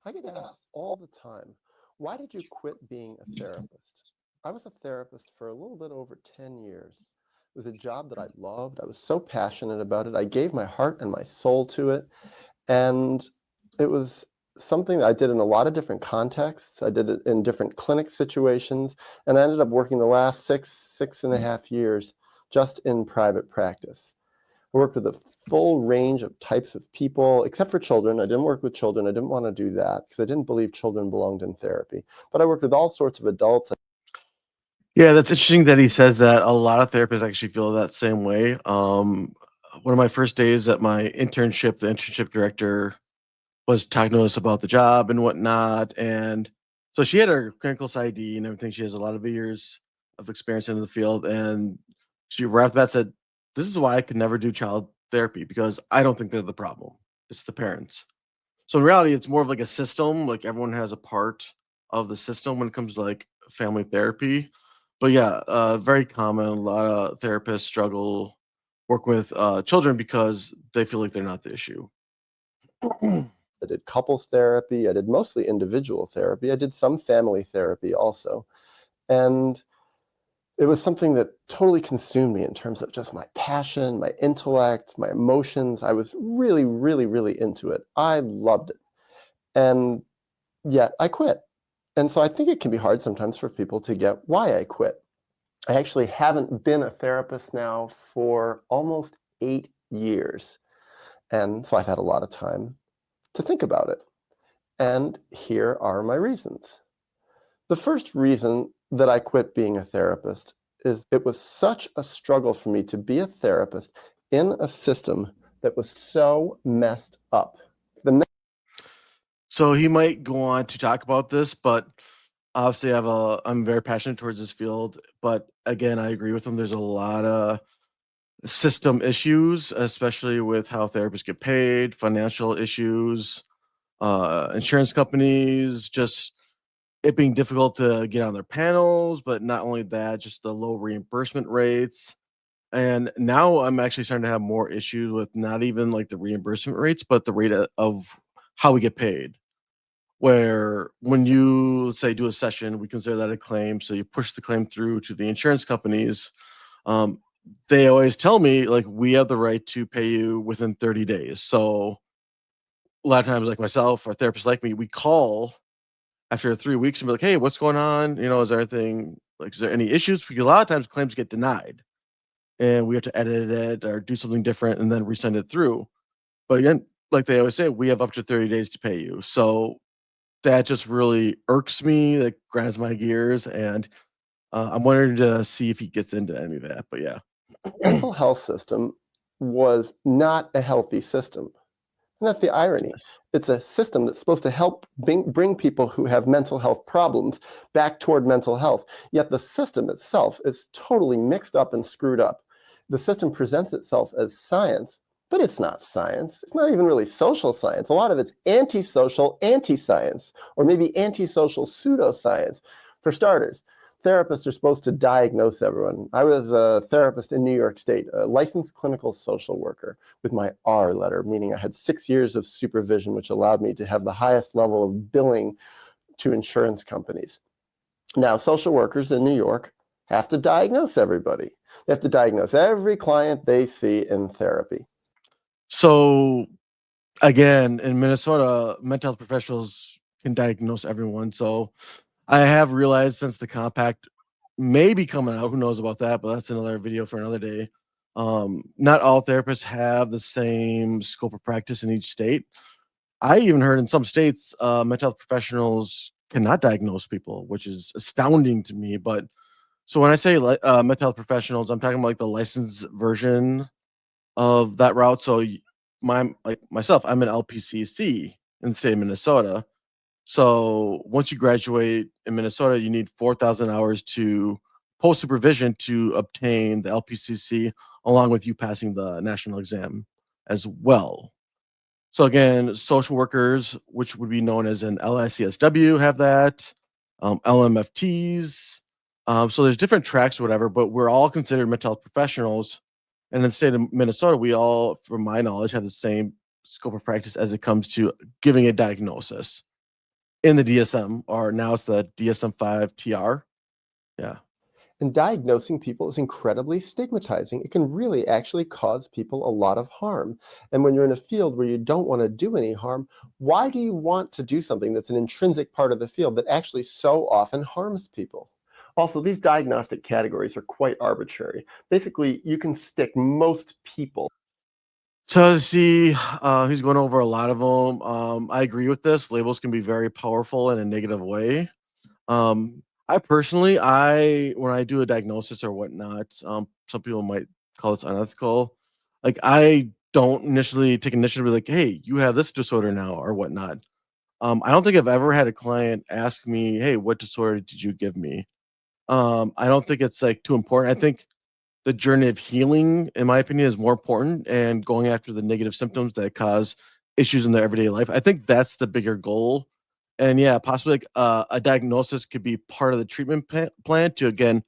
I get asked all the time, why did you quit being a therapist? I was a therapist for a little bit over 10 years. It was a job that I loved. I was so passionate about it. I gave my heart and my soul to it. And it was something that I did in a lot of different contexts. I did it in different clinic situations. And I ended up working the last 6.5 years just in private practice. I worked with a full range of types of people, except for children. I didn't work with children. I didn't want to do that because I didn't believe children belonged in therapy. But I worked with all sorts of adults. Yeah, that's interesting that he says that. A lot of therapists actually feel that same way. One of my first days at my internship, the internship director was talking to us about the job and whatnot. And so she had her clinical PsyD and everything. She has a lot of years of experience in the field. And she right off the bat said, "This is why I could never do child therapy because I don't think they're the problem. It's the parents." So in reality, it's more of like a system. Like everyone has a part of the system when it comes to like family therapy. But yeah, very common. A lot of therapists struggle working with children because they feel like they're not the issue. I did couples therapy. I did mostly individual therapy. I did some family therapy also. And it was something that totally consumed me in terms of just my passion, my intellect, my emotions. I was really, really, really into it. I loved it. And yet I quit. And so I think it can be hard sometimes for people to get why I quit. I actually haven't been a therapist now for almost 8 years. And so I've had a lot of time to think about it. And here are my reasons. The first reason that I quit being a therapist is it was such a struggle for me to be a therapist in a system that was so messed up. The So he might go on to talk about this, but obviously I'm very passionate towards this field. But again, I agree with him. There's a lot of system issues, especially with how therapists get paid, financial issues, insurance companies, just it being difficult to get on their panels, but not only that, just the low reimbursement rates. And now I'm actually starting to have more issues with not even like the reimbursement rates, but the rate of how we get paid. Where when you let's say do a session, we consider that a claim. So you push the claim through to the insurance companies. Um, they always tell me like we have the right to pay you within 30 days. So a lot of times, like myself or therapists like me, we call after 3 weeks and be like, "Hey, what's going on? You know, is there anything like is there any issues?" Because a lot of times claims get denied and we have to edit it or do something different and then resend it through. But again, like they always say, we have up to 30 days to pay you. So that just really irks me, that grinds my gears, and I'm wondering to see if he gets into any of that. But yeah. mental health system was not a healthy system. And that's the irony. Yes. It's a system that's supposed to help bring people who have mental health problems back toward mental health. Yet the system itself is totally mixed up and screwed up. The system presents itself as science, but it's not science. It's not even really social science. A lot of it's antisocial anti-science, or maybe antisocial pseudoscience. For starters, therapists are supposed to diagnose everyone. I was a therapist in New York State, a licensed clinical social worker with my R letter, meaning I had 6 years of supervision, which allowed me to have the highest level of billing to insurance companies. Now, social workers in New York have to diagnose everybody. They have to diagnose every client they see in therapy. So again, in Minnesota, mental health professionals can diagnose everyone. So I have realized since the compact may be coming out, who knows about that, but that's another video for another day. Not all therapists have the same scope of practice in each state. I even heard in some states, mental health professionals cannot diagnose people, which is astounding to me. But so when I say mental health professionals, I'm talking about like the licensed version of that route. So my like myself, I'm an LPCC in the state of Minnesota. So once you graduate in Minnesota, you need 4,000 hours to post supervision to obtain the LPCC, along with you passing the national exam as well. So again, social workers, which would be known as an LICSW, have that. LMFTs. So there's different tracks or whatever, but we're all considered mental health professionals. And in the state of Minnesota, we all, from my knowledge, have the same scope of practice as it comes to giving a diagnosis. in the DSM, or now it's the DSM-5 TR. Yeah. And diagnosing people is incredibly stigmatizing. It can really actually cause people a lot of harm. And when you're in a field where you don't want to do any harm, why do you want to do something that's an intrinsic part of the field that actually so often harms people? Also, these diagnostic categories are quite arbitrary. Basically, you can stick most people. So see, he's going over a lot of them. I agree with this. Labels can be very powerful in a negative way. I personally, I when I do a diagnosis or whatnot, some people might call this unethical. Like I don't initially take initiative to be like, hey, you have this disorder now or whatnot. I don't think I've ever had a client ask me, hey, what disorder did you give me? I don't think it's like too important. I think the journey of healing, in my opinion, is more important and going after the negative symptoms that cause issues in their everyday life. I think that's the bigger goal. And yeah, possibly like a diagnosis could be part of the treatment plan to again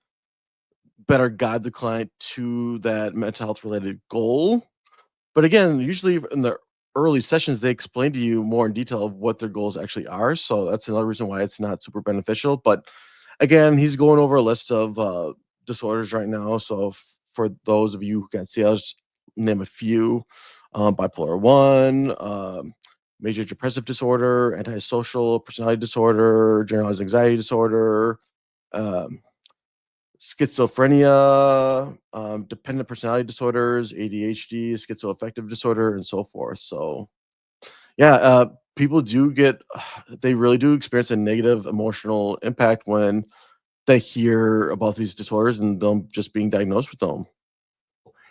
better guide the client to that mental health related goal. But again, usually in the early sessions, they explain to you more in detail of what their goals actually are. So that's another reason why it's not super beneficial. But again, he's going over a list of disorders right now. So for those of you who can't see, I'll just name a few: bipolar one, major depressive disorder, antisocial personality disorder, generalized anxiety disorder, um, schizophrenia, dependent personality disorders, ADHD, schizoaffective disorder, and so forth. So, yeah, people do get, they really do experience a negative emotional impact when they hear about these disorders and them just being diagnosed with them.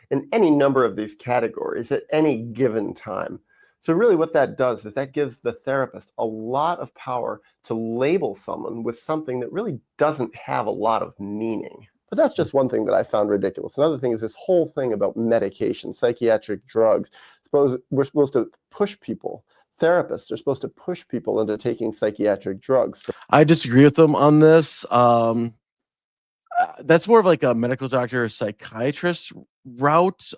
In any number of these categories at any given time. So really what that does is that gives the therapist a lot of power to label someone with something that really doesn't have a lot of meaning. But that's just one thing that I found ridiculous. Another thing is this whole thing about medication, psychiatric drugs. Suppose we're supposed to push people, therapists are supposed to push people into taking psychiatric drugs. I disagree with them on this. That's more of like a medical doctor or psychiatrist route.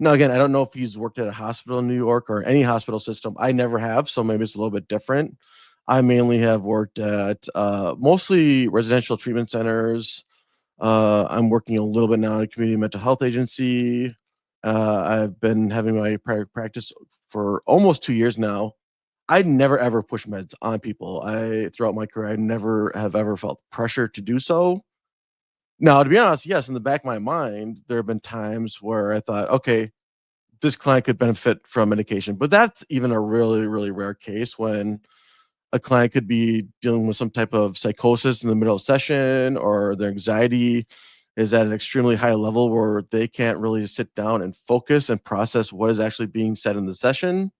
Now, again, I don't know if he's worked at a hospital in New York or any hospital system. I never have, so maybe it's a little bit different. I mainly have worked at mostly residential treatment centers. I'm working a little bit now at a community mental health agency. I've been having my private practice for almost 2 years now. I never ever push meds on people. Throughout my career, I never have ever felt pressure to do so. Now, to be honest, yes, in the back of my mind, there have been times where I thought, okay, this client could benefit from medication. But that's even a really, really rare case when a client could be dealing with some type of psychosis in the middle of session or their anxiety is at an extremely high level where they can't really sit down and focus and process what is actually being said in the session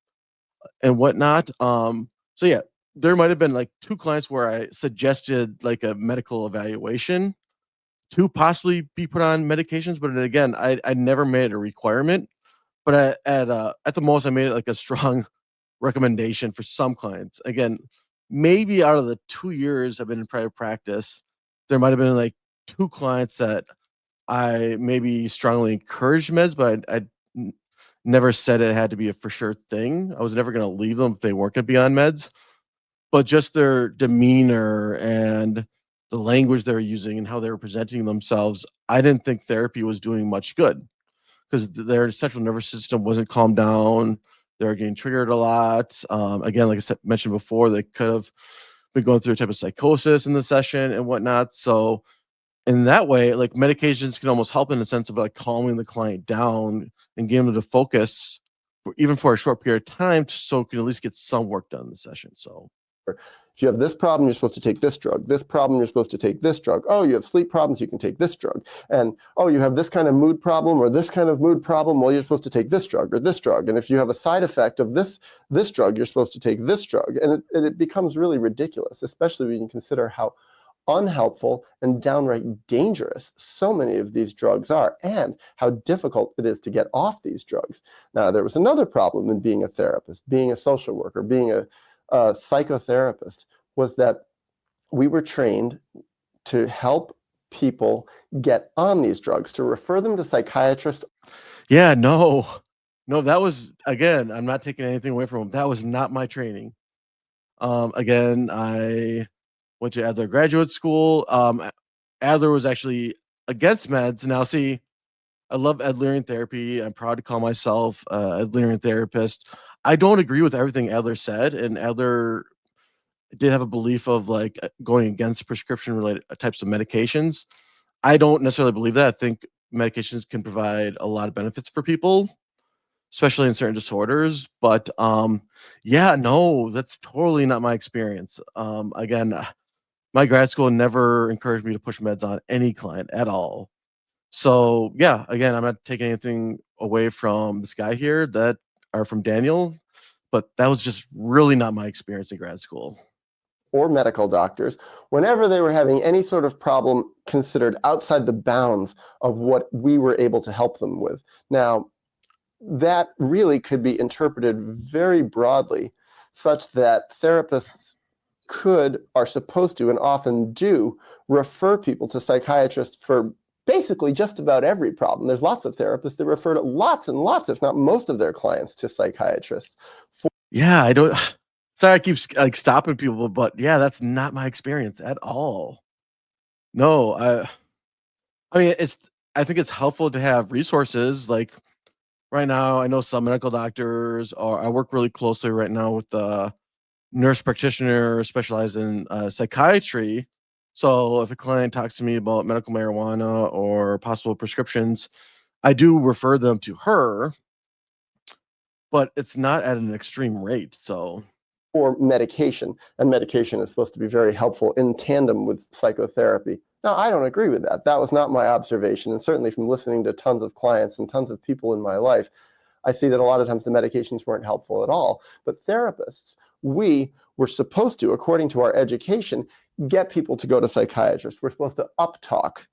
and whatnot. So yeah, there might have been like two clients where I suggested like a medical evaluation to possibly be put on medications, but again, I never made it a requirement. But at the most, I made it like a strong recommendation for some clients. Again, maybe out of the 2 years I've been in private practice, there might have been like two clients that I maybe strongly encouraged meds, but I never said it had to be a for sure thing. I was never going to leave them if they weren't going to be on meds, but just their demeanor and the language they were using and how they were presenting themselves, I didn't think therapy was doing much good because their central nervous system wasn't calmed down. They were getting triggered a lot. Again, like I said, mentioned before, they could have been going through a type of psychosis in the session and whatnot. So in that way, like medications can almost help in the sense of like calming the client down and getting them to focus even for a short period of time, so it can at least get some work done in the session. So If you have this problem, you're supposed to take this drug. This problem, you're supposed to take this drug. Oh, you have sleep problems, you can take this drug. And oh, you have this kind of mood problem or this kind of mood problem, well, you're supposed to take this drug or this drug. And if you have a side effect of this drug, you're supposed to take this drug. And it becomes really ridiculous, especially when you consider how unhelpful and downright dangerous so many of these drugs are and how difficult it is to get off these drugs. Now, there was another problem in being a therapist, being a social worker, being a psychotherapist, was that we were trained to help people get on these drugs, to refer them to psychiatrists. yeah, no, no, that was again, I'm not taking anything away from him. That was not my training. Again, I went to Adler Graduate School. Adler was actually against meds. Now, see, I love Adlerian therapy. I'm proud to call myself a Adlerian therapist. I don't agree with everything Adler said, and Adler did have a belief of like going against prescription related types of medications. I don't necessarily believe that. I think medications can provide a lot of benefits for people, especially in certain disorders. But yeah, no, that's totally not my experience. Again, my grad school never encouraged me to push meds on any client at all. So yeah, again, I'm not taking anything away from this guy here that are from Daniel, but that was just really not my experience in grad school. or medical doctors, whenever they were having any sort of problem considered outside the bounds of what we were able to help them with. Now, that really could be interpreted very broadly, such that therapists are supposed to, and often do, refer people to psychiatrists for basically just about every problem. There's lots of therapists that refer to lots and lots, if not most of their clients, to psychiatrists. Yeah, I don't. Sorry, I keep like stopping people, but yeah, that's not my experience at all. No, I mean, I think it's helpful to have resources. Like right now, I know some medical doctors, or I work really closely right now with the nurse practitioner specialized in psychiatry. So if a client talks to me about medical marijuana or possible prescriptions, I do refer them to her, but it's not at an extreme rate. So or medication, and medication is supposed to be very helpful in tandem with psychotherapy. Now, I don't agree with that. That was not my observation, and certainly from listening to tons of clients and tons of people in my life, I see that a lot of times the medications weren't helpful at all. But therapists, we were supposed to, according to our education, get people to go to psychiatrists. We're supposed to uptalk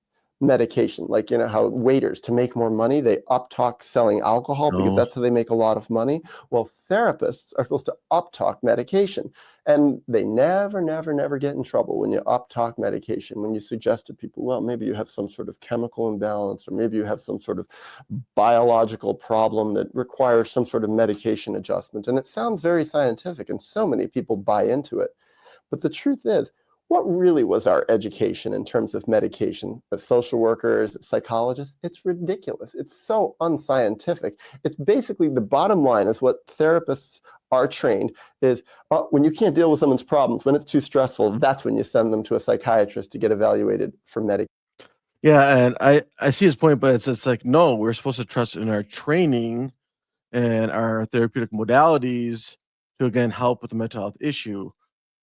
medication, like how waiters, to make more money, they uptalk selling alcohol because no. that's how they make a lot of money. Well, therapists are supposed to uptalk medication, and they never, never, never get in trouble when you uptalk medication, when you suggest to people, well, maybe you have some sort of chemical imbalance, or maybe you have some sort of biological problem that requires some sort of medication adjustment. And it sounds very scientific, and so many people buy into it. But the truth is, what really was our education in terms of medication? As social workers, psychologists, it's ridiculous. It's so unscientific. It's basically the bottom line is what therapists are trained is when you can't deal with someone's problems, when it's too stressful, that's when you send them to a psychiatrist to get evaluated for medication. Yeah, and I see his point, but it's like no, we're supposed to trust in our training and our therapeutic modalities to again help with the mental health issue.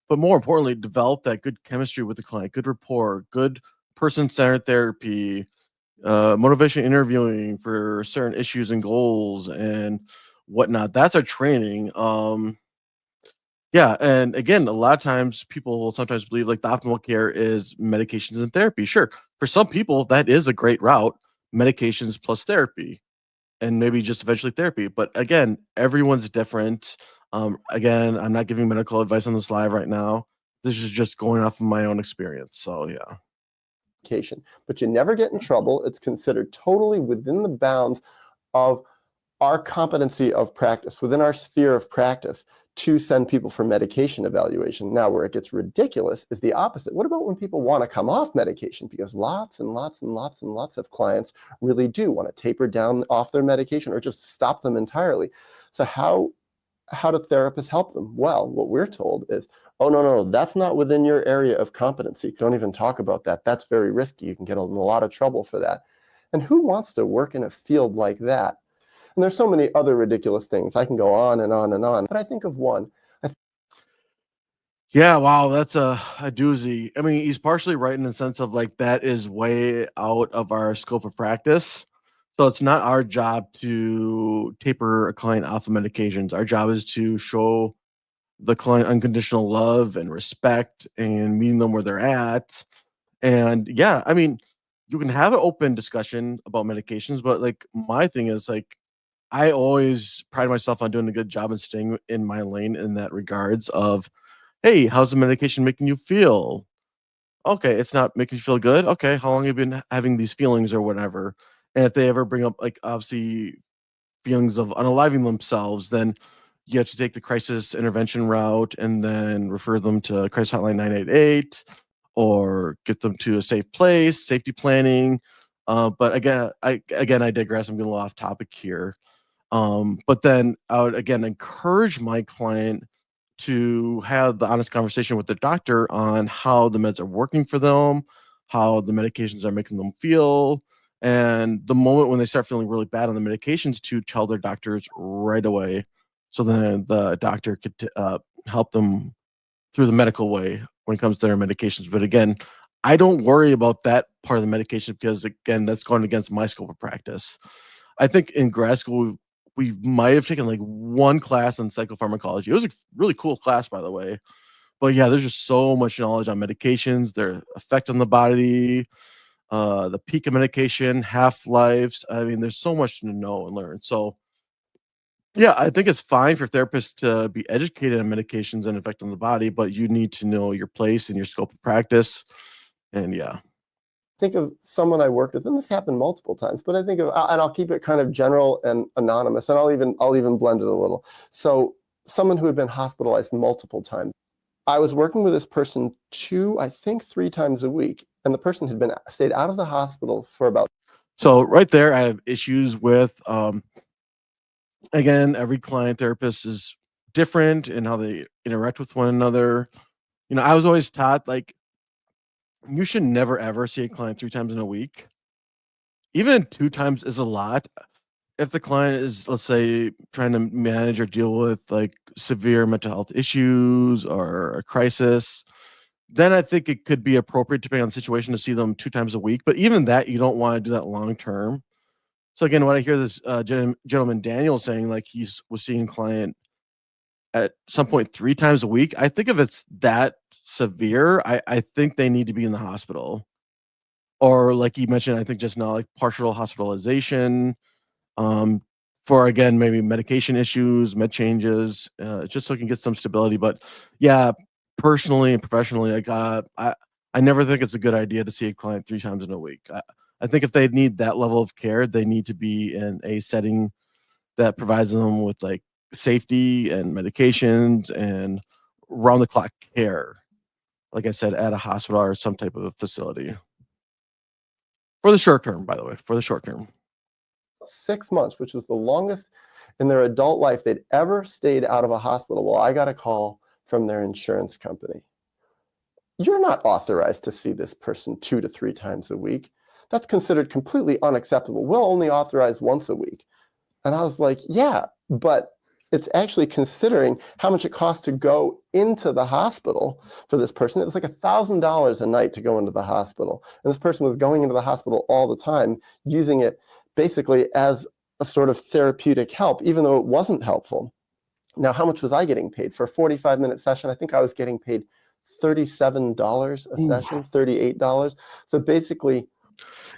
But more importantly, develop that good chemistry with the client, good rapport, good person-centered therapy, motivation interviewing for certain issues and goals and whatnot. That's our training. Yeah, and again, a lot of times people will sometimes believe like the optimal care is medications and therapy. Sure, for some people that is a great route, medications plus therapy, and maybe just eventually therapy. But again, everyone's different. Again, I'm not giving medical advice on this live right now. This is just going off of my own experience. So yeah. But you never get in trouble. It's considered totally within the bounds of our competency of practice, within our sphere of practice, to send people for medication evaluation. Now, where it gets ridiculous is the opposite. What about when people want to come off medication? Because lots and lots and lots and lots of clients really do want to taper down off their medication or just stop them entirely. So how do therapists help them? Well, what we're told is, oh, no, no, that's not within your area of competency. Don't even talk about that. That's very risky. You can get in a lot of trouble for that. And who wants to work in a field like that? And there's so many other ridiculous things. I can go on and on and on, but I think of one. Yeah, wow, that's a doozy. I mean, he's partially right in the sense of like that is way out of our scope of practice. So it's not our job to taper a client off of medications. Our job is to show the client unconditional love and respect and meeting them where they're at. And yeah, I mean, you can have an open discussion about medications, but like my thing is like I always pride myself on doing a good job and staying in my lane in that regards of, hey, how's the medication making you feel? Okay, it's not making you feel good. Okay, how long have you been having these feelings or whatever? And if they ever bring up like obviously feelings of unaliving themselves, then you have to take the crisis intervention route and then refer them to crisis hotline 988 or get them to a safe place, safety planning. But I digress. I'm getting a little off topic here. But then I would again encourage my client to have the honest conversation with the doctor on how the meds are working for them, how the medications are making them feel, and the moment when they start feeling really bad on the medications, to tell their doctors right away, so then the doctor could help them through the medical way when it comes to their medications. But again, I don't worry about that part of the medication because again, that's going against my scope of practice. I think in grad school we might have taken like one class on psychopharmacology. It was a really cool class, by the way. But yeah, there's just so much knowledge on medications, their effect on the body, the peak of medication, half lives. I mean, there's so much to know and learn. So yeah, I think it's fine for therapists to be educated on medications and effect on the body, but you need to know your place and your scope of practice. And yeah. Think of someone I worked with, and this happened multiple times, but I think of, and I'll keep it kind of general and anonymous, and I'll even blend it a little. So someone who had been hospitalized multiple times. I was working with this person I think 3 times a week, and the person had been stayed out of the hospital for about. So right there, I have issues with again, every client therapist is different in how they interact with one another. You know, I was always taught like you should never ever see a client 3 times in a week. Even 2 times is a lot. If the client is, let's say, trying to manage or deal with like severe mental health issues or a crisis, then I think it could be appropriate, depending on the situation, to see them 2 times a week. But even that, you don't want to do that long term. So again, when I hear this gentleman Daniel saying like was seeing a client at some point 3 times a week, I think if it's that severe, I think they need to be in the hospital. Or like you mentioned, I think just now, like partial hospitalization, um, for again, maybe medication issues, med changes, just so I can get some stability. But yeah, personally and professionally, like I never think it's a good idea to see a client 3 times in a week. I think if they need that level of care, they need to be in a setting that provides them with like safety and medications and round the clock care. Like I said, at a hospital or some type of a facility for the short term, by the way, for the short term. 6 months, which was the longest in their adult life they'd ever stayed out of a hospital. Well, I got a call from their insurance company. You're not authorized to see this person 2 to 3 times a week. That's considered completely unacceptable. We'll only authorize once a week. And I was like, yeah, but it's actually considering how much it costs to go into the hospital for this person. It was like $1,000 a night to go into the hospital. And this person was going into the hospital all the time, using it basically as a sort of therapeutic help, even though it wasn't helpful. Now, how much was I getting paid? For a 45-minute session, I think I was getting paid $37 a Ooh. session, $38. So basically,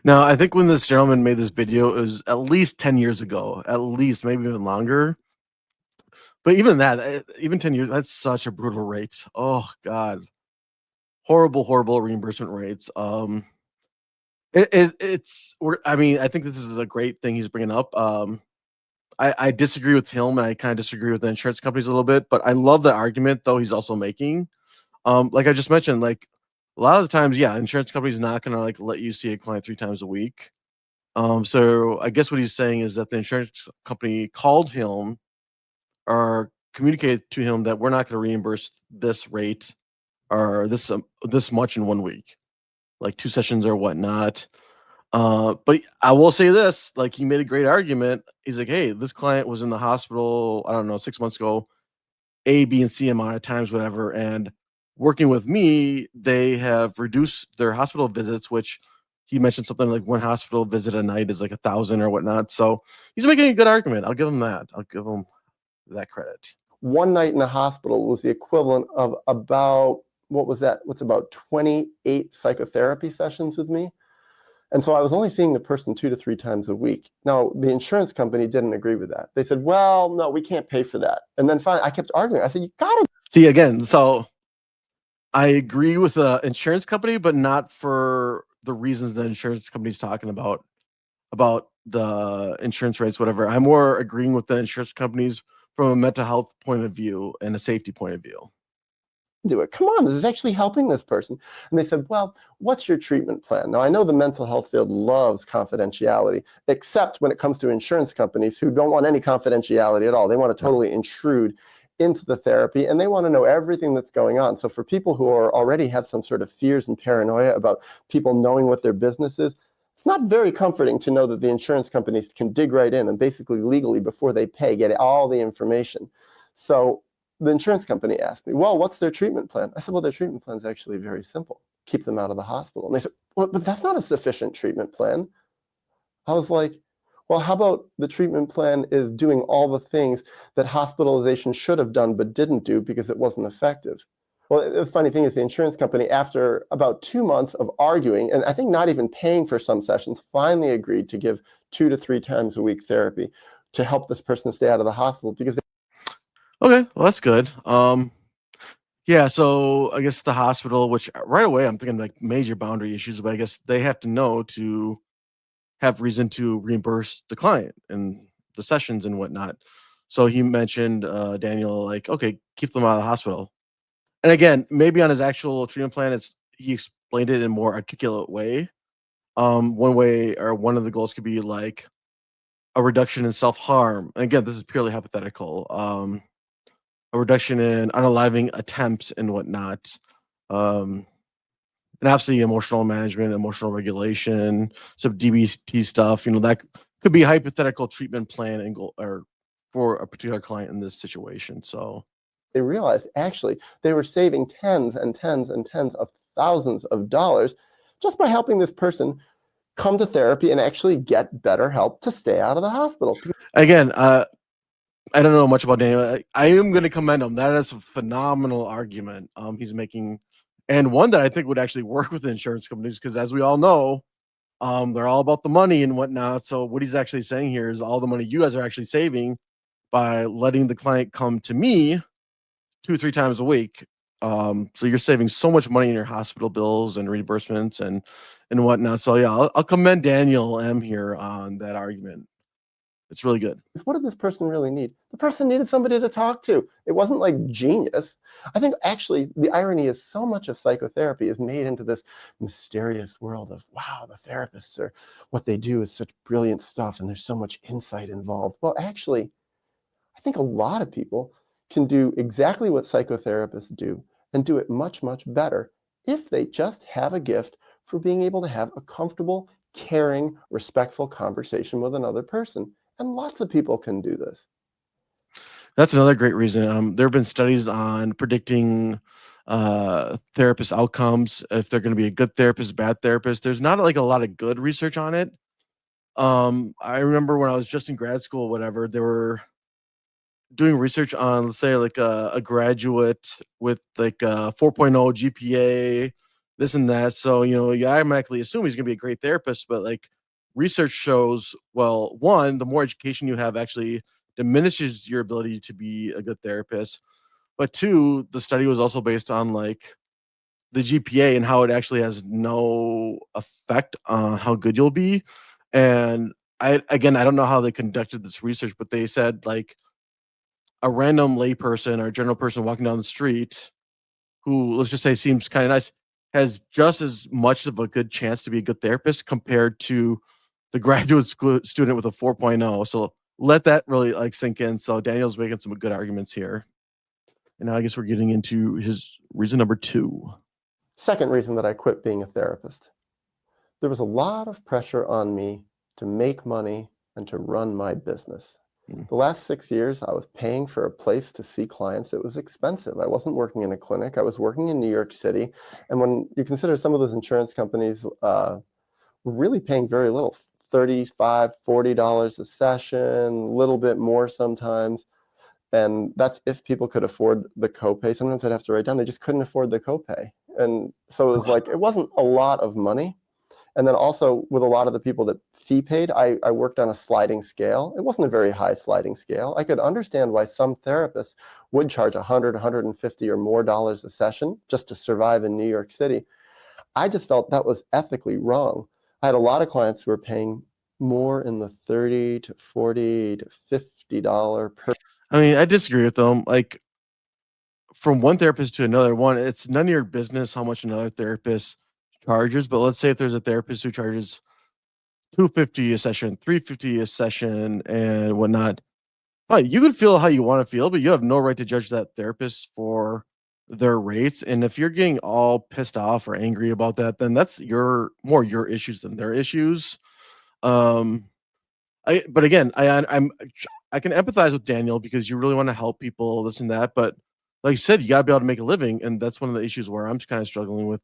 Now, I think when this gentleman made this video, it was at least 10 years ago, at least, maybe even longer. But even that, even 10 years, that's such a brutal rate. Oh God. Horrible, horrible reimbursement rates. I mean, I think this is a great thing he's bringing up. I disagree with him, and I kind of disagree with the insurance companies a little bit, but I love the argument though he's also making. Like I just mentioned, like a lot of the times, yeah, insurance companies not gonna like let you see a client 3 times a week. So I guess what he's saying is that the insurance company called him or communicated to him that we're not going to reimburse this rate or this much in 1 week, like 2 sessions or whatnot. But I will say this: like he made a great argument. He's like, "Hey, this client was in the hospital. I don't know, 6 months ago, A, B, and C amount of times, whatever, and." Working with me, they have reduced their hospital visits, which he mentioned something like one hospital visit a night is like 1,000 or whatnot. So he's making a good argument. I'll give him that. I'll give him that credit. one night in a hospital was the equivalent of about, what was that? What's about 28 psychotherapy sessions with me? And so I was only seeing the person 2 to 3 times a week. Now, the insurance company didn't agree with that. They said, well, no, we can't pay for that. And then finally, I kept arguing. I said, you got to. See again. So I agree with the insurance company, but not for the reasons the insurance company's talking about the insurance rates, whatever. I'm more agreeing with the insurance companies from a mental health point of view and a safety point of view. Do it. Come on, this is actually helping this person. And they said, well, what's your treatment plan? Now, I know the mental health field loves confidentiality, except when it comes to insurance companies who don't want any confidentiality at all. They want to Yeah. totally intrude into the therapy, and they want to know everything that's going on. So for people who are already have some sort of fears and paranoia about people knowing what their business is, it's not very comforting to know that the insurance companies can dig right in and basically legally, before they pay, get all the information. So the insurance company asked me, well, what's their treatment plan? I said, well, their treatment plan is actually very simple. Keep them out of the hospital. And they said, well, but that's not a sufficient treatment plan. I was like, well, how about the treatment plan is doing all the things that hospitalization should have done but didn't do because it wasn't effective? Well, the funny thing is the insurance company, after about 2 months of arguing, and I think not even paying for some sessions, finally agreed to give 2 to 3 times a week therapy to help this person stay out of the hospital because Okay, well that's good. Yeah, so I guess the hospital, which right away I'm thinking like major boundary issues, but I guess they have to know to have reason to reimburse the client and the sessions and whatnot. So he mentioned Daniel, like, okay, keep them out of the hospital. And again, maybe on his actual treatment plan, it's he explained it in a more articulate way. One way or one of the goals could be like a reduction in self harm. And again, this is purely hypothetical. A reduction in unaliving attempts and whatnot. Um, and obviously emotional management, emotional regulation, some DBT stuff. That could be a hypothetical treatment plan and goal or for a particular client in this situation. So they realized actually they were saving tens and tens and tens of thousands of dollars just by helping this person come to therapy and actually get better help to stay out of the hospital. again, I don't know much about Daniel. I am going to commend him. That is a phenomenal argument he's making, and one that I think would actually work with insurance companies because, as we all know, they're all about the money and whatnot. So what he's actually saying here is all the money you guys are actually saving by letting the client come to me 2 or 3 times a week. So you're saving so much money in your hospital bills and reimbursements and whatnot. So yeah, I'll commend Daniel M here on that argument. It's really good. What did this person really need? The person needed somebody to talk to. It wasn't like genius. I think actually the irony is so much of psychotherapy is made into this mysterious world of, wow, the therapists are, what they do is such brilliant stuff and there's so much insight involved. Well, actually, I think a lot of people can do exactly what psychotherapists do and do it much, much better if they just have a gift for being able to have a comfortable, caring, respectful conversation with another person. And lots of people can do this. That's another great reason. There have been studies on predicting therapist outcomes, if they're going to be a good therapist, bad therapist. There's not like a lot of good research on it. I remember when I was just in grad school, whatever, they were doing research on, let's say, like a graduate with like a 4.0 GPA, this and that. So, you automatically assume he's going to be a great therapist, but like research shows, well, one, the more education you have actually diminishes your ability to be a good therapist. But two, the study was also based on like the GPA and how it actually has no effect on how good you'll be. And I don't know how they conducted this research, but they said like a random layperson or general person walking down the street who, let's just say, seems kind of nice, has just as much of a good chance to be a good therapist compared to the graduate school student with a 4.0. So let that really like sink in. So Daniel's making some good arguments here. And now I guess we're getting into his reason number two. Second reason that I quit being a therapist. There was a lot of pressure on me to make money and to run my business. Mm. The last 6 years, I was paying for a place to see clients. It was expensive. I wasn't working in a clinic. I was working in New York City. And when you consider some of those insurance companies were really paying very little, $35, $40 a session, a little bit more sometimes. And that's if people could afford the copay. Sometimes I'd have to write down, they just couldn't afford the copay. And so it was like, it wasn't a lot of money. And then also with a lot of the people that fee paid, I worked on a sliding scale. It wasn't a very high sliding scale. I could understand why some therapists would charge 100, 150 or more dollars a session just to survive in New York City. I just felt that was ethically wrong. I had a lot of clients who were paying more in the 30 to 40 to $50 per. I mean, I disagree with them. Like from one therapist to another, one, it's none of your business how much another therapist charges. But let's say if there's a therapist who charges 250 a session, 350 a session, and whatnot. Fine, you can feel how you want to feel, but you have no right to judge that therapist for their rates. And if you're getting all pissed off or angry about that, then that's your issues than their issues. Um, but again, I can empathize with Daniel because you really want to help people, this and that. But like you said, you got to be able to make a living, and that's one of the issues where I'm kind of struggling with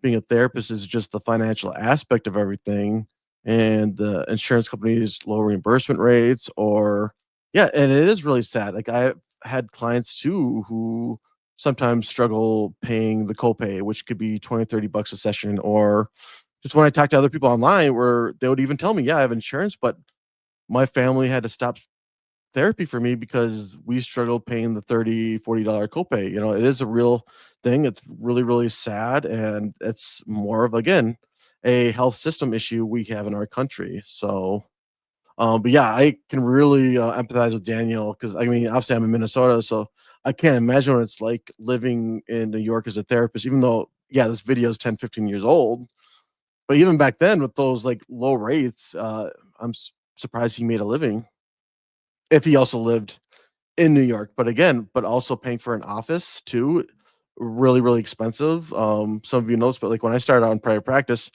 being a therapist is just the financial aspect of everything and the insurance companies low reimbursement rates or yeah, and it is really sad. Like I had clients too who sometimes struggle paying the copay, which could be 20, $30 a session, or just when I talk to other people online where they would even tell me, yeah, I have insurance, but my family had to stop therapy for me because we struggled paying the $30, $40 copay. It is a real thing. It's really, really sad. And it's more of, again, a health system issue we have in our country. So, but yeah, I can really empathize with Daniel because I mean, obviously, I'm in Minnesota. So I can't imagine what it's like living in New York as a therapist, even though, yeah, this video is 10, 15 years old. But even back then, with those like low rates, surprised he made a living if he also lived in New York, but again, but also paying for an office too, really, really expensive. Some of you know this, but like when I started out in private practice,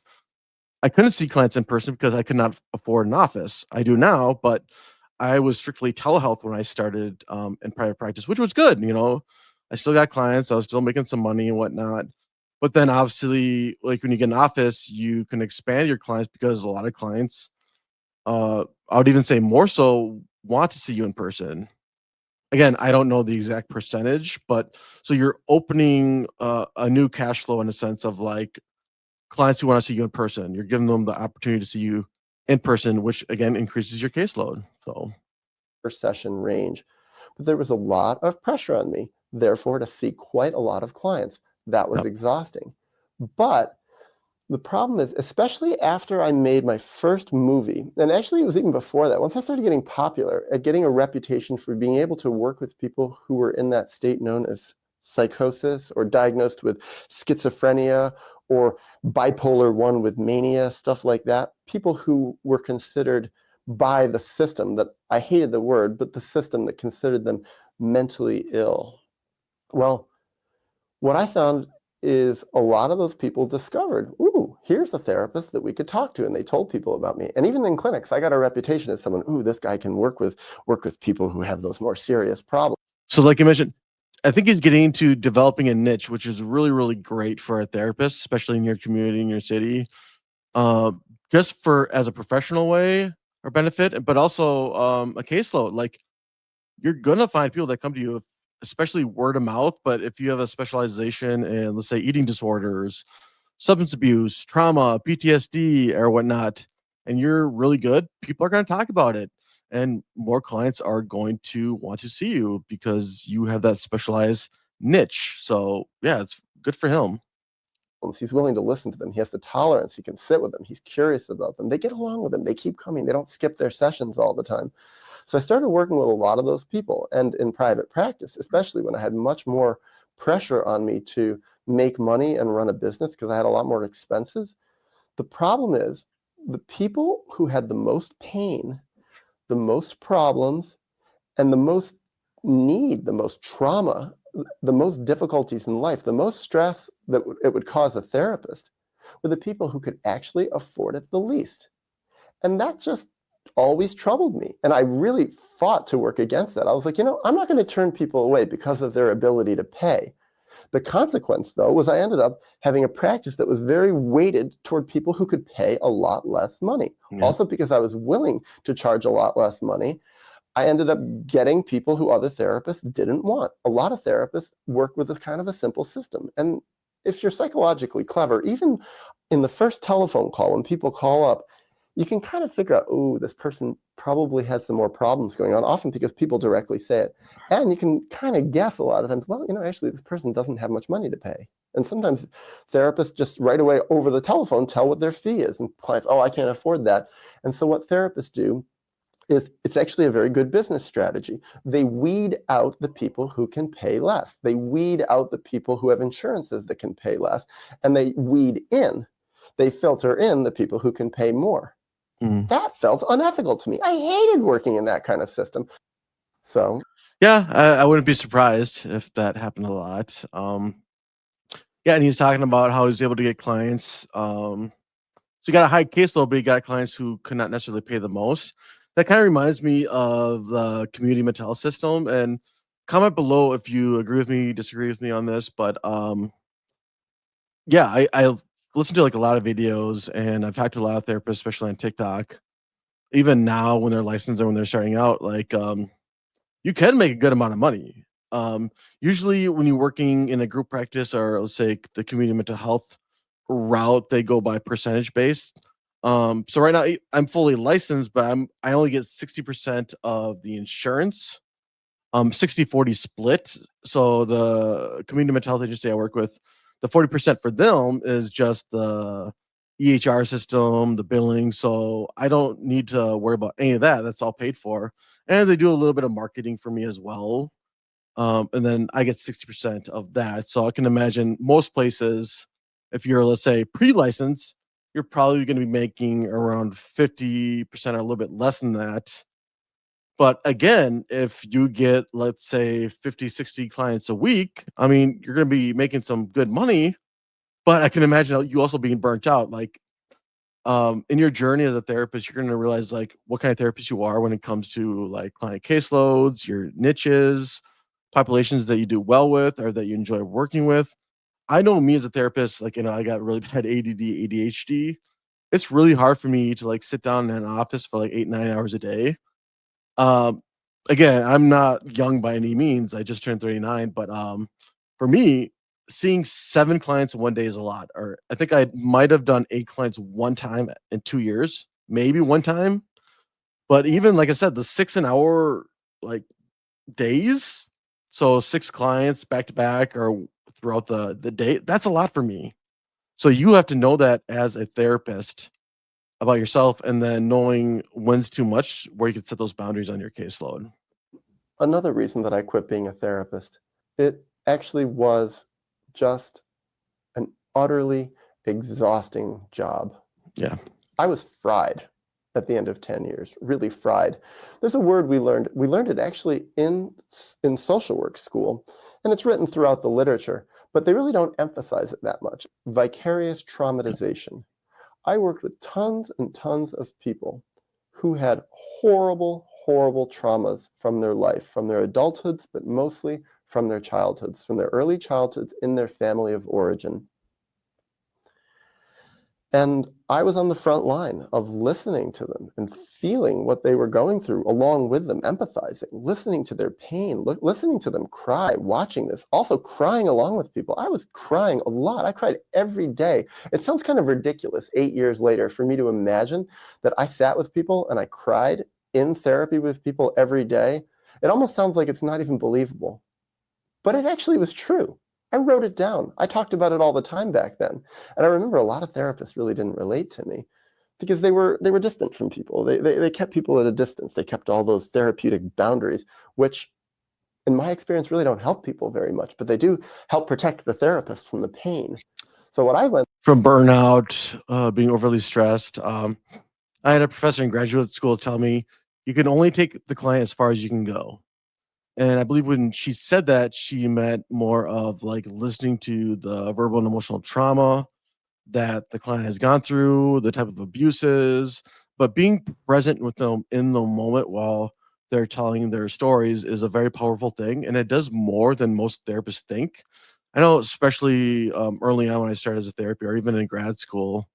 I couldn't see clients in person because I could not afford an office. I do now, but I was strictly telehealth when I started in private practice, which was good. I still got clients, I was still making some money and whatnot. But then obviously, like when you get an office, you can expand your clients because a lot of clients, I would even say more so, want to see you in person. Again, I don't know the exact percentage, but so you're opening a new cash flow in a sense of like clients who want to see you in person. You're giving them the opportunity to see you in person, which again increases your caseload. So Per session range. But there was a lot of pressure on me, therefore, to see quite a lot of clients. That was yep, exhausting. But the problem is, especially after I made my first movie, and actually it was even before that, once I started getting popular at getting a reputation for being able to work with people who were in that state known as psychosis or diagnosed with schizophrenia or bipolar 1 with mania, stuff like that, people who were considered by the system, that I hated the word, but the system that considered them mentally ill. Well, what I found is a lot of those people discovered, ooh, here's a therapist that we could talk to, and they told people about me. And even in clinics, I got a reputation as someone, ooh, this guy can work with people who have those more serious problems. so like you mentioned, I think he's getting into developing a niche, which is really, really great for a therapist, especially in your community, in your city, uh, just for as a professional way or benefit, but also a caseload. Like you're gonna find people that come to you, especially word of mouth. But if you have a specialization in, let's say, eating disorders, substance abuse, trauma, PTSD, or whatnot, and you're really good, people are going to talk about it. And more clients are going to want to see you because you have that specialized niche. So, yeah, it's good for him. He's willing to listen to them. He has the tolerance. He can sit with them. He's curious about them. They get along with him. They keep coming. They don't skip their sessions all the time. So I started working with a lot of those people, and in private practice, especially when I had much more pressure on me to make money and run a business because I had a lot more expenses. The problem is the people who had the most pain, the most problems, and the most need, the most trauma, the most difficulties in life, the most stress that it would cause a therapist were the people who could actually afford it the least. And that just always troubled me. And I really fought to work against that. I was like, I'm not going to turn people away because of their ability to pay. The consequence, though, was I ended up having a practice that was very weighted toward people who could pay a lot less money. Yeah. Also, because I was willing to charge a lot less money, I ended up getting people who other therapists didn't want. A lot of therapists work with a kind of a simple system. And if you're psychologically clever, even in the first telephone call, when people call up, you can kind of figure out, oh, this person probably has some more problems going on, often because people directly say it. And you can kind of guess a lot of times, well, actually, this person doesn't have much money to pay. And sometimes therapists just right away over the telephone tell what their fee is. And clients, oh, I can't afford that. And so what therapists do is it's actually a very good business strategy. They weed out the people who can pay less. They weed out the people who have insurances that can pay less, and they filter in the people who can pay more. Mm. That felt unethical to me. I hated working in that kind of system. So Yeah, I wouldn't be surprised if that happened a lot. Yeah, and he was talking about how he's able to get clients. So you got a high caseload, but you got clients who could not necessarily pay the most. That kind of reminds me of the community mental health system. And comment below if you agree with me, disagree with me on this. But yeah, I listen to like a lot of videos, and I've talked to a lot of therapists, especially on TikTok. Even now, when they're licensed or when they're starting out, like you can make a good amount of money. Um, Usually, when you're working in a group practice or let's say the community mental health route, they go by percentage based. So right now I'm fully licensed, but I only get 60% of the insurance, 60-40 split. So the community mental health agency I work with, the 40% for them is just the EHR system, the billing. So I don't need to worry about any of that. That's all paid for. And they do a little bit of marketing for me as well. And then I get 60% of that. So I can imagine most places, if you're, let's say, pre license, you're probably going to be making around 50% or a little bit less than that. But again, if you get, let's say, 50, 60 clients a week, I mean, you're going to be making some good money. But I can imagine you also being burnt out. Like in your journey as a therapist, you're going to realize like what kind of therapist you are when it comes to like client caseloads, your niches, populations that you do well with or that you enjoy working with. I know me as a therapist, like, I got really bad ADD, ADHD. It's really hard for me to like sit down in an office for like 8, 9 hours a day. Um, Again, I'm not young by any means. I just turned 39, but for me, seeing 7 clients in one day is a lot. Or I think I might have done 8 clients one time in 2 years, maybe one time. But even like I said, the 6 an hour like days, so 6 clients back to back or throughout the day, that's a lot for me. So you have to know that as a therapist about yourself and then knowing when's too much, where you can set those boundaries on your caseload. another reason that I quit being a therapist, it actually was just an utterly exhausting job. Yeah. I was fried at the end of 10 years, really fried. There's a word we learned. We learned it actually in social work school, and it's written throughout the literature, but they really don't emphasize it that much. Vicarious traumatization. I worked with tons and tons of people who had horrible, horrible traumas from their life, from their adulthoods, but mostly from their childhoods, from their early childhoods in their family of origin. And I was on the front line of listening to them and feeling what they were going through along with them, empathizing, listening to their pain, listening to them cry, watching this, also crying along with people. I was crying a lot. I cried every day. It sounds kind of ridiculous 8 years later for me to imagine that I sat with people and I cried in therapy with people every day. It almost sounds like it's not even believable. But it actually was true. I wrote it down. I talked about it all the time back then. And I remember a lot of therapists really didn't relate to me because they were distant from people. They kept people at a distance. They kept all those therapeutic boundaries, which in my experience really don't help people very much, but they do help protect the therapist from the pain. So what I went From burnout, being overly stressed. I had a professor in graduate school tell me you can only take the client as far as you can go. And I believe when she said that, she meant more of like listening to the verbal and emotional trauma that the client has gone through, the type of abuses, but being present with them in the moment while they're telling their stories is a very powerful thing. And it does more than most therapists think. I know, especially early on when I started as a therapy or even in grad school,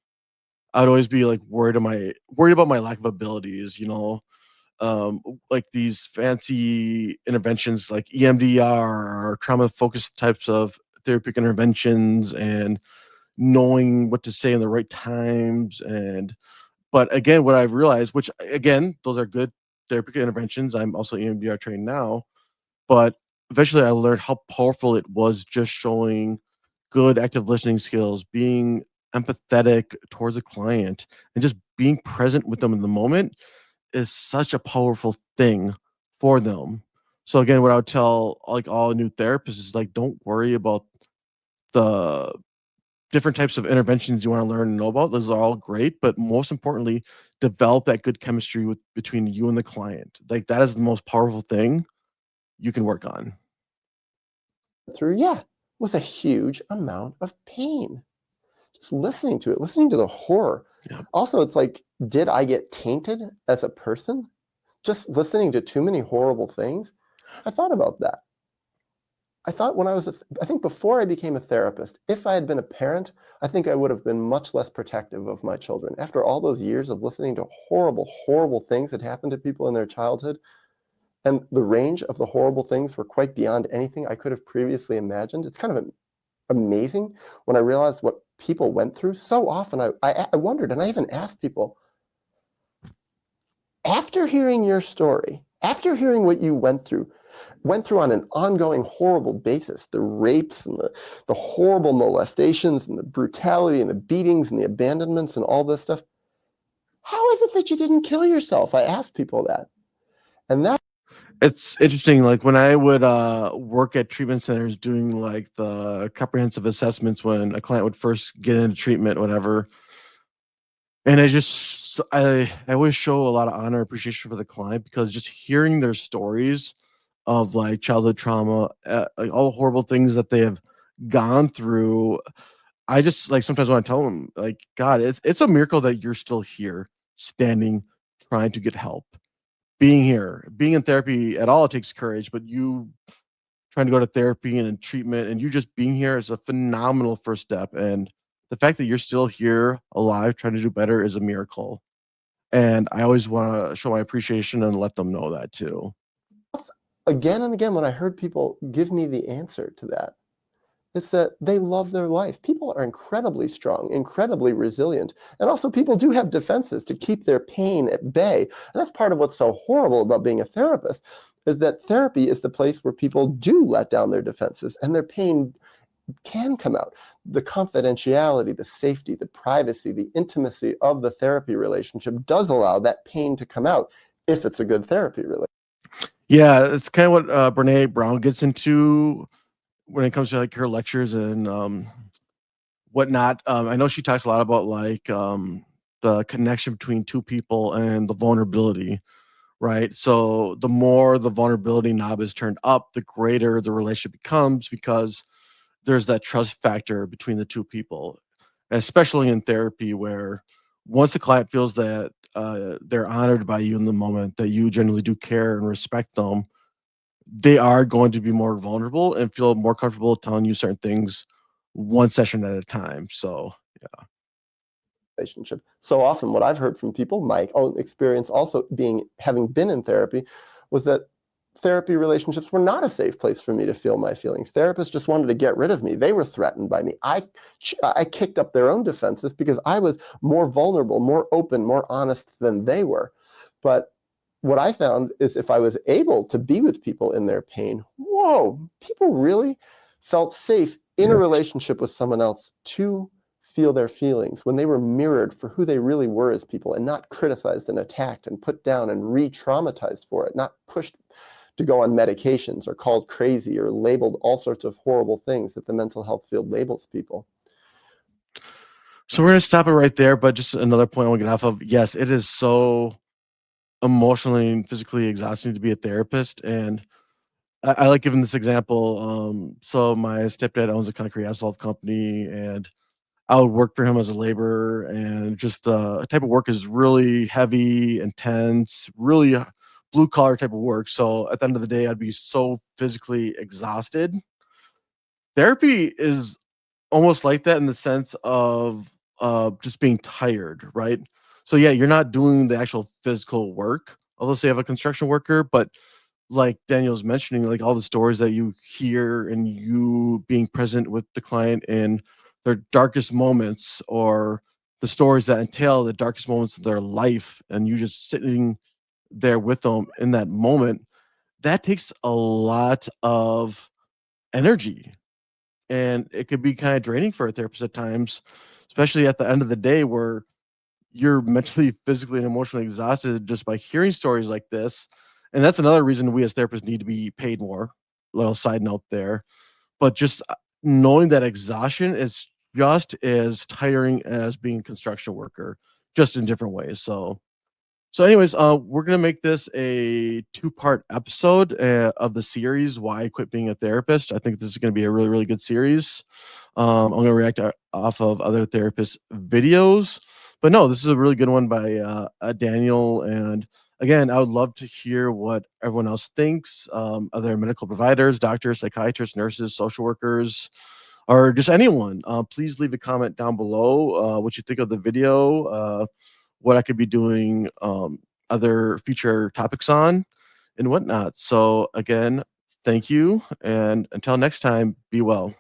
I'd always be like worried about my lack of abilities, like these fancy interventions like EMDR or trauma focused types of therapeutic interventions and knowing what to say in the right times. And but again, what I've realized, which again, those are good therapeutic interventions. I'm also EMDR trained now, but eventually I learned how powerful it was just showing good active listening skills, being empathetic towards a client, and just being present with them in the moment is such a powerful thing for them. So again, what I would tell like all new therapists is like, don't worry about the different types of interventions you want to learn and know about. Those are all great, but most importantly, develop that good chemistry with between you and the client. Like that is the most powerful thing you can work on. Through, yeah, was a huge amount of pain. Just listening to it, listening to the horror. Yeah. Also, it's like, did I get tainted as a person? Just listening to too many horrible things? I thought about that. I thought when I was, I think before I became a therapist, if I had been a parent, I think I would have been much less protective of my children. After all those years of listening to horrible, horrible things that happened to people in their childhood, and the range of the horrible things were quite beyond anything I could have previously imagined. It's kind of amazing when I realized what people went through. So often I wondered, and I even asked people, after hearing your story, after hearing what you went through on an ongoing horrible basis, the rapes and the horrible molestations and the brutality and the beatings and the abandonments and all this stuff, how is it that you didn't kill yourself? I asked people that. And that It's interesting, like, when I would, work at treatment centers doing, like, the comprehensive assessments when a client would first get into treatment, whatever, and I always show a lot of honor and appreciation for the client because just hearing their stories of, like, childhood trauma, like, all the horrible things that they have gone through, I just, like, sometimes when I tell them, like, "God, it's a miracle that you're still here, standing, trying to get help." Being here, being in therapy at all, it takes courage, but you trying to go to therapy and in treatment and you just being here is a phenomenal first step, and the fact that you're still here alive trying to do better is a miracle, and I always wanna show my appreciation and let them know that too. again and again, when I heard people give me the answer to that, it's that they love their life. People are incredibly strong, incredibly resilient. And also, people do have defenses to keep their pain at bay. And that's part of what's so horrible about being a therapist, is that therapy is the place where people do let down their defenses and their pain can come out. The confidentiality, the safety, the privacy, the intimacy of the therapy relationship does allow that pain to come out if it's a good therapy relationship. Yeah, it's kinda what, Brené Brown gets into when it comes to, like, her lectures and, whatnot. I know she talks a lot about, like, the connection between 2 people and the vulnerability. Right? So the more the vulnerability knob is turned up, the greater the relationship becomes because there's that trust factor between the two people, especially in therapy, where once the client feels that they're honored by you in the moment, that you generally do care and respect them, they are going to be more vulnerable and feel more comfortable telling you certain things one session at a time. So, yeah. Relationship. So often what I've heard from people, my own experience also being having been in therapy, was that therapy relationships were not a safe place for me to feel my feelings. Therapists just wanted to get rid of me. They were threatened by me. I kicked up their own defenses because I was more vulnerable, more open, more honest than they were. But what I found is if I was able to be with people in their pain, whoa, people really felt safe in a relationship with someone else to feel their feelings when they were mirrored for who they really were as people and not criticized and attacked and put down and re-traumatized for it, not pushed to go on medications or called crazy or labeled all sorts of horrible things that the mental health field labels people. So we're gonna stop it right there. But just another point I want to get off of. Yes, it is so emotionally and physically exhausting to be a therapist, and I like giving this example. So my stepdad owns a concrete asphalt company, and I would work for him as a laborer, and just the type of work is really heavy, intense, really blue collar type of work. So at the end of the day, I'd be so physically exhausted. Therapy is almost like that in the sense of just being tired, right? So yeah, you're not doing the actual physical work. Although say you have a construction worker, but like Daniel's mentioning, like all the stories that you hear and you being present with the client in their darkest moments or the stories that entail the darkest moments of their life and you just sitting there with them in that moment, that takes a lot of energy and it could be kind of draining for a therapist at times, especially at the end of the day where you're mentally, physically, and emotionally exhausted just by hearing stories like this. And that's another reason we as therapists need to be paid more. Little side note there. But just knowing that exhaustion is just as tiring as being a construction worker, just in different ways. So anyways, we're gonna make this a two-part episode of the series "Why I Quit Being a Therapist." I think this is gonna be a really, really good series. I'm gonna react off of other therapists' videos, but no, this is a really good one by Daniel. And again, I would love to hear what everyone else thinks. Other medical providers, doctors, psychiatrists, nurses, social workers, or just anyone. Please leave a comment down below what you think of the video. What I could be doing other future topics on and whatnot. So again, thank you. And until next time, be well.